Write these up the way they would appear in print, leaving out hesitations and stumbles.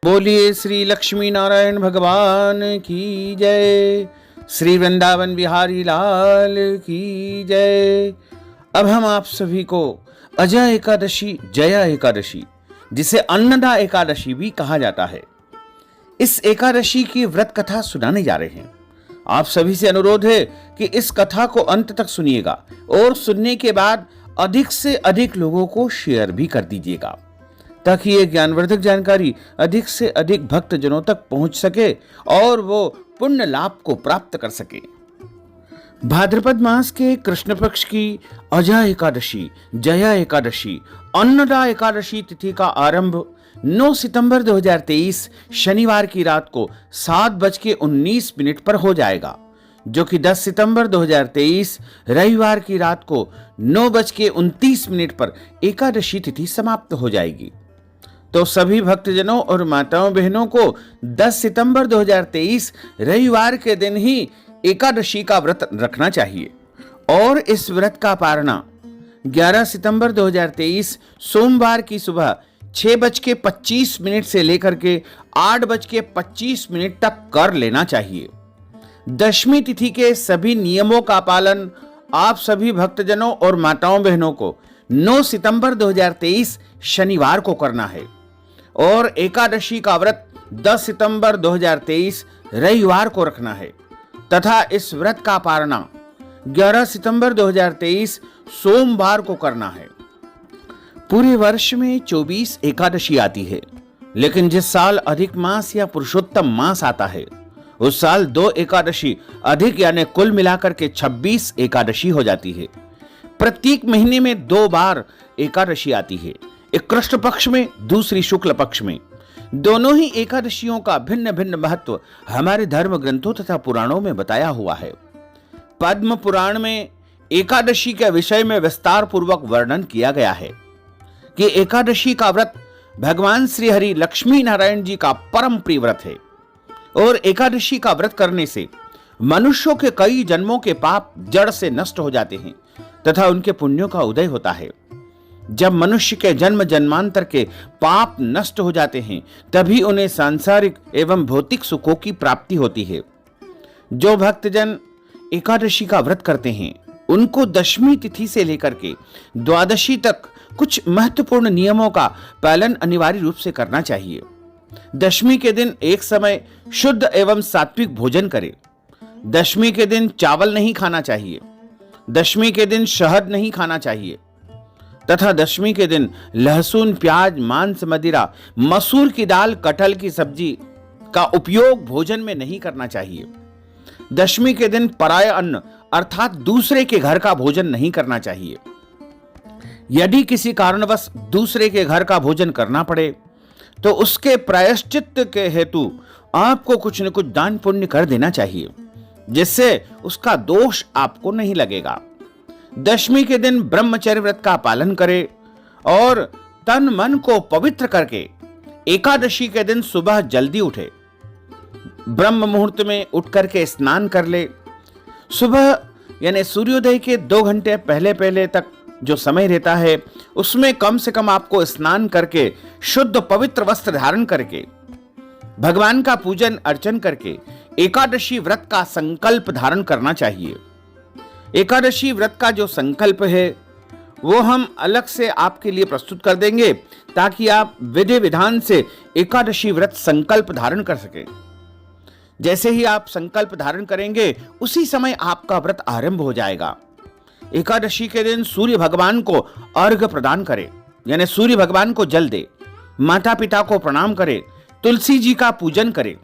बोलिए श्री लक्ष्मी नारायण भगवान की जय। श्री वृंदावन बिहारी लाल की जय। अब हम आप सभी को अजय एकादशी, जया एकादशी, जिसे अन्नदा एकादशी भी कहा जाता है, इस एकादशी की व्रत कथा सुनाने जा रहे हैं। आप सभी से अनुरोध है कि इस कथा को अंत तक सुनिएगा और सुनने के बाद अधिक से अधिक लोगों को शेयर भी कर दीजिएगा, ताकि ये ज्ञानवर्धक जानकारी अधिक से अधिक भक्तजनों तक पहुंच सके और वो पुण्य लाभ को प्राप्त कर सके। भाद्रपद मास के कृष्ण पक्ष की अजय एकादशी, जया एकादशी, अन्नदा एकादशी तिथि का आरंभ 9 सितंबर 2023 शनिवार की रात को 7:19 पर हो जाएगा, जो कि 10 सितंबर 2023 रविवार की रात को 9:29 पर एकादशी तिथि समाप्त हो जाएगी। तो सभी भक्तजनों और माताओं बहनों को 10 सितंबर 2023 रविवार के दिन ही एकादशी का व्रत रखना चाहिए और इस व्रत का पारणा 11 सितंबर 2023 सोमवार की सुबह 6:25 से लेकर के 8:25 तक कर लेना चाहिए। दशमी तिथि के सभी नियमों का पालन आप सभी भक्तजनों और माताओं बहनों को 9 सितंबर 2023 शनिवार को करना है और एकादशी का व्रत 10 सितंबर 2023 रविवार को रखना है तथा इस व्रत का पारणा 11 सितंबर 2023 सोमवार को करना है। पूरे वर्ष में 24 एकादशी आती है, लेकिन जिस साल अधिक मास या पुरुषोत्तम मास आता है उस साल 2 एकादशी अधिक यानी कुल मिलाकर के 26 एकादशी हो जाती है। प्रत्येक महीने में 2 बार एकादशी आती है, एक कृष्ण पक्ष में, दूसरी शुक्ल पक्ष में। दोनों ही एकादशियों का भिन्न भिन्न महत्व हमारे धर्म ग्रंथों तथा पुराणों में बताया हुआ है। पद्म पुराण में एकादशी के विषय में विस्तार पूर्वक वर्णन किया गया है कि एकादशी का व्रत भगवान श्री हरि लक्ष्मी नारायण जी का परम प्रिय व्रत है और एकादशी का व्रत करने से मनुष्यों के कई जन्मों के पाप जड़ से नष्ट हो जाते हैं तथा उनके पुण्यों का उदय होता है। जब मनुष्य के जन्म जन्मांतर के पाप नष्ट हो जाते हैं तभी उन्हें सांसारिक एवं भौतिक सुखों की प्राप्ति होती है। जो भक्तजन एकादशी का व्रत करते हैं उनको दशमी तिथि से लेकर के द्वादशी तक कुछ महत्वपूर्ण नियमों का पालन अनिवार्य रूप से करना चाहिए। दशमी के दिन एक समय शुद्ध एवं सात्विक भोजन करें। दशमी के दिन चावल नहीं खाना चाहिए। दशमी के दिन शहद नहीं खाना चाहिए तथा दशमी के दिन लहसुन, प्याज, मांस, मदिरा, मसूर की दाल, कटहल की सब्जी का उपयोग भोजन में नहीं करना चाहिए। दशमी के दिन पराया अन्न अर्थात दूसरे के घर का भोजन नहीं करना चाहिए। यदि किसी कारणवश दूसरे के घर का भोजन करना पड़े तो उसके प्रायश्चित के हेतु आपको कुछ न कुछ दान पुण्य कर देना चाहिए, जिससे उसका दोष आपको नहीं लगेगा। दशमी के दिन ब्रह्मचर्य व्रत का पालन करें और तन मन को पवित्र करके एकादशी के दिन सुबह जल्दी उठे। ब्रह्म मुहूर्त में उठ करके स्नान कर ले। सुबह यानी सूर्योदय के 2 घंटे पहले तक जो समय रहता है उसमें कम से कम आपको स्नान करके शुद्ध पवित्र वस्त्र धारण करके भगवान का पूजन अर्चन करके एकादशी व्रत का संकल्प धारण करना चाहिए। एकादशी व्रत का जो संकल्प है वो हम अलग से आपके लिए प्रस्तुत कर देंगे ताकि आप विधि विधान से एकादशी व्रत संकल्प धारण कर सकें। जैसे ही आप संकल्प धारण करेंगे उसी समय आपका व्रत आरंभ हो जाएगा। एकादशी के दिन सूर्य भगवान को अर्घ्य प्रदान करें, यानी सूर्य भगवान को जल दे, माता पिता को प्रणाम करें, तुलसी जी का पूजन करें।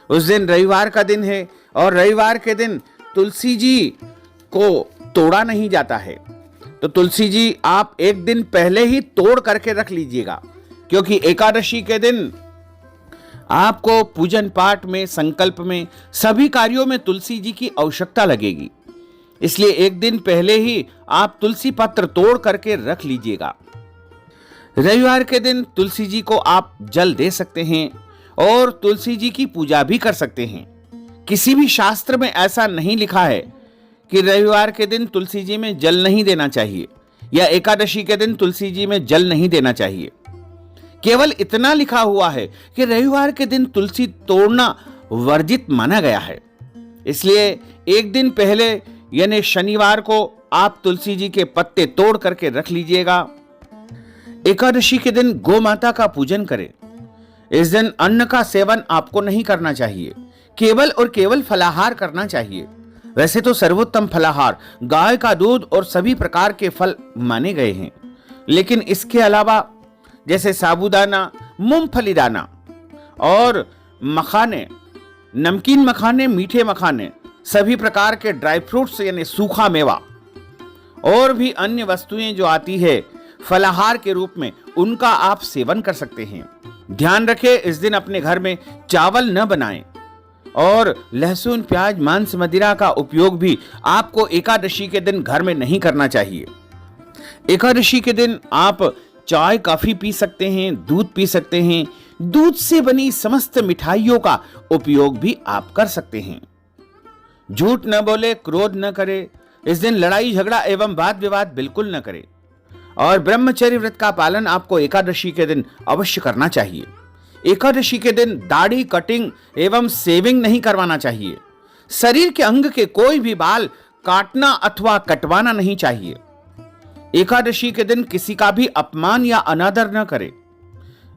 उस दिन रविवार का दिन है और रविवार के दिन तुलसी जी को तोड़ा नहीं जाता है, तो तुलसी जी आप एक दिन पहले ही तोड़ करके रख लीजिएगा, क्योंकि एकादशी के दिन आपको पूजन पाठ में, संकल्प में, सभी कार्यों में तुलसी जी की आवश्यकता लगेगी। इसलिए एक दिन पहले ही आप तुलसी पत्र तोड़ करके रख लीजिएगा। रविवार के दिन तुलसी जी को आप जल दे सकते हैं और तुलसी जी की पूजा भी कर सकते हैं। किसी भी शास्त्र में ऐसा नहीं लिखा है कि रविवार के दिन तुलसी जी में जल नहीं देना चाहिए या एकादशी के दिन तुलसी जी में जल नहीं देना चाहिए। केवल इतना लिखा हुआ है कि रविवार के दिन तुलसी तोड़ना वर्जित माना गया है। इसलिए एक दिन पहले यानी शनिवार को आप तुलसी जी के पत्ते तोड़ करके रख लीजिएगा। एकादशी के दिन गौ माता का पूजन करें। इस दिन अन्न का सेवन आपको नहीं करना चाहिए, केवल और केवल फलाहार करना चाहिए। वैसे तो सर्वोत्तम फलाहार गाय का दूध और सभी प्रकार के फल माने गए हैं, लेकिन इसके अलावा जैसे साबूदाना, मूंगफली दाना और मखाने, नमकीन मखाने, मीठे मखाने, सभी प्रकार के ड्राई फ्रूट्स यानी सूखा मेवा और भी अन्य वस्तुएं जो आती है फलाहार के रूप में, उनका आप सेवन कर सकते हैं। ध्यान रखें, इस दिन अपने घर में चावल न बनाएं और लहसुन, प्याज, मांस, मदिरा का उपयोग भी आपको एकादशी के दिन घर में नहीं करना चाहिए। एकादशी के दिन आप चाय, कॉफी पी सकते हैं, दूध पी सकते हैं। दूध से बनी समस्त मिठाइयों का उपयोग भी आप कर सकते हैं। झूठ न बोले, क्रोध न करे। इस दिन लड़ाई झगड़ा एवं वाद विवाद बिल्कुल न करें। और ब्रह्मचर्य व्रत का पालन आपको एकादशी के दिन अवश्य करना चाहिए। एकादशी के दिन दाढ़ी, कटिंग एवं सेविंग नहीं करवाना चाहिए। शरीर के अंग के कोई भी बाल काटना अथवा कटवाना नहीं चाहिए। एकादशी के दिन किसी का भी अपमान या अनादर न करें।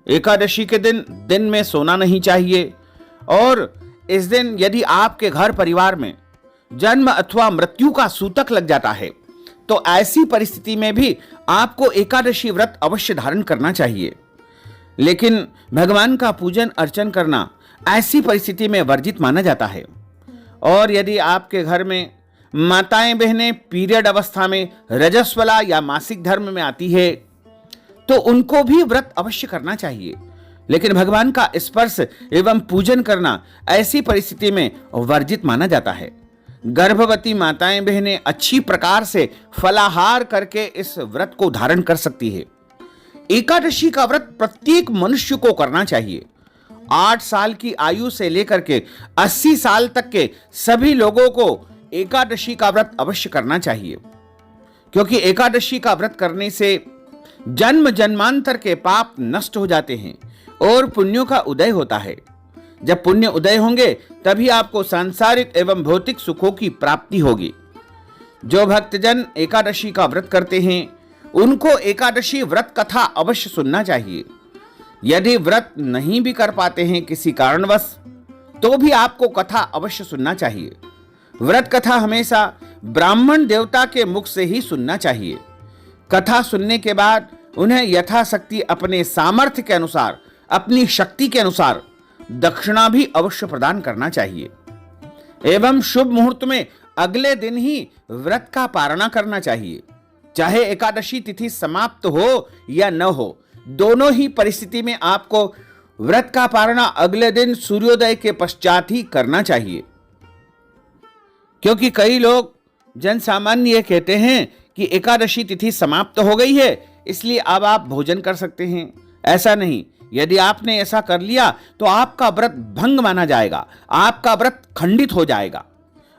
एकादशी के दिन में सोना नहीं चाहिए। और इस दिन यदि आपके घर परिवार में जन्म अथवा मृत्यु का सूतक लग जाता है तो ऐसी परिस्थिति में भी आपको एकादशी व्रत अवश्य धारण करना चाहिए। लेकिन भगवान का पूजन अर्चन करना ऐसी परिस्थिति में वर्जित माना जाता है। और यदि आपके घर में माताएं बहनें पीरियड अवस्था में रजस्वला या मासिक धर्म में आती है तो उनको भी व्रत अवश्य करना चाहिए। लेकिन भगवान का स्पर्श एवं पूजन करना ऐसी परिस्थिति में वर्जित माना जाता है। गर्भवती माताएं बहनें अच्छी प्रकार से फलाहार करके इस व्रत को धारण कर सकती है। एकादशी का व्रत प्रत्येक मनुष्य को करना चाहिए। 8 साल की आयु से लेकर के 80 साल तक के सभी लोगों को एकादशी का व्रत अवश्य करना चाहिए, क्योंकि एकादशी का व्रत करने से जन्म जन्मांतर के पाप नष्ट हो जाते हैं और पुण्यों का उदय होता है। जब पुण्य उदय होंगे तभी आपको सांसारिक एवं भौतिक सुखों की प्राप्ति होगी। जो भक्तजन एकादशी का व्रत करते हैं उनको एकादशी व्रत कथा अवश्य सुनना चाहिए। यदि व्रत नहीं भी कर पाते हैं किसी कारणवश तो भी आपको कथा अवश्य सुनना चाहिए। व्रत कथा हमेशा ब्राह्मण देवता के मुख से ही सुनना चाहिए। कथा सुनने के बाद उन्हें यथाशक्ति अपने सामर्थ्य के अनुसार, अपनी शक्ति के अनुसार दक्षिणा भी अवश्य प्रदान करना चाहिए। एवं शुभ मुहूर्त में अगले दिन ही व्रत का पारणा करना चाहिए। चाहे एकादशी तिथि समाप्त हो या न हो, दोनों ही परिस्थिति में आपको व्रत का पारणा अगले दिन सूर्योदय के पश्चात ही करना चाहिए। क्योंकि कई लोग जन सामान्य ये कहते हैं कि एकादशी तिथि समाप्त हो गई है इसलिए अब आप भोजन कर सकते हैं। ऐसा नहीं। यदि आपने ऐसा कर लिया तो आपका व्रत भंग माना जाएगा, आपका व्रत खंडित हो जाएगा।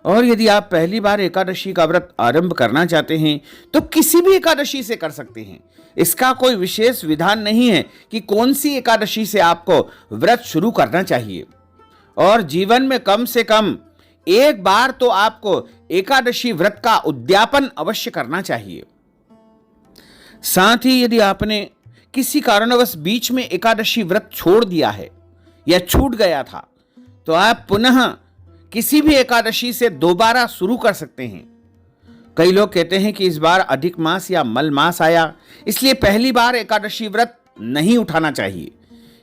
और यदि आप पहली बार एकादशी का व्रत आरंभ करना चाहते हैं तो किसी भी एकादशी से कर सकते हैं। इसका कोई विशेष विधान नहीं है कि कौन सी एकादशी से आपको व्रत शुरू करना चाहिए। और जीवन में कम से कम एक बार तो आपको एकादशी व्रत का उद्यापन अवश्य करना चाहिए। साथ ही यदि आपने किसी कारणवश बीच में एकादशी व्रत छोड़ दिया है या छूट गया था तो आप पुनः किसी भी एकादशी से दोबारा शुरू कर सकते हैं। कई लोग कहते हैं कि इस बार अधिक मास या मल मास आया इसलिए पहली बार एकादशी व्रत नहीं उठाना चाहिए।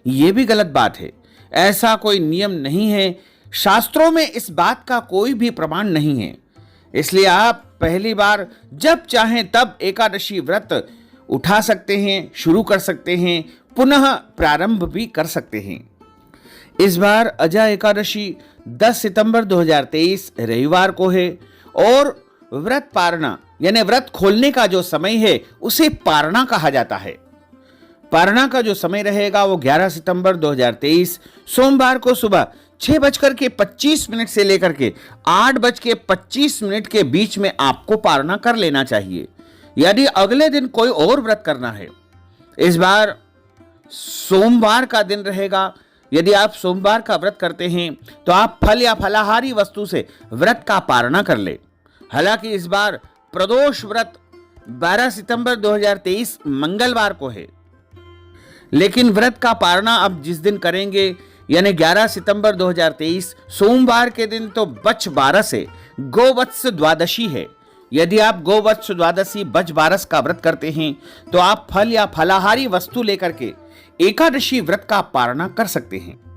यह भी गलत बात है। ऐसा कोई नियम नहीं है। शास्त्रों में इस बात का कोई भी प्रमाण नहीं है। इसलिए आप पहली बार जब चाहें तब एकादशी व्रत उठा सकते हैं, शुरू कर सकते हैं, पुनः प्रारंभ भी कर सकते हैं। इस बार अजा एकादशी 10 सितंबर 2023 रविवार को है और व्रत पारणा यानी व्रत खोलने का जो समय है उसे पारणा कहा जाता है। पारणा का जो समय रहेगा वो 11 सितंबर 2023 सोमवार को सुबह 6:25 से लेकर के 8:25 के बीच में आपको पारणा कर लेना चाहिए। यदि अगले दिन कोई और व्रत करना है, इस बार सोमवार का दिन रहेगा। यदि आप सोमवार का व्रत करते हैं तो आप फल या फलाहारी वस्तु से व्रत का पारणा कर ले। हालांकि इस बार प्रदोष व्रत 12 सितंबर 2023 मंगलवार को है, लेकिन व्रत का पारणा अब जिस दिन करेंगे यानी 11 सितंबर 2023 सोमवार के दिन तो बच 12 से गोवत्स द्वादशी है। यदि आप गोवत्स द्वादशी बच 12 का व्रत करते हैं तो आप फल या फलाहारी वस्तु लेकर के एकादशी व्रत का पारणा कर सकते हैं।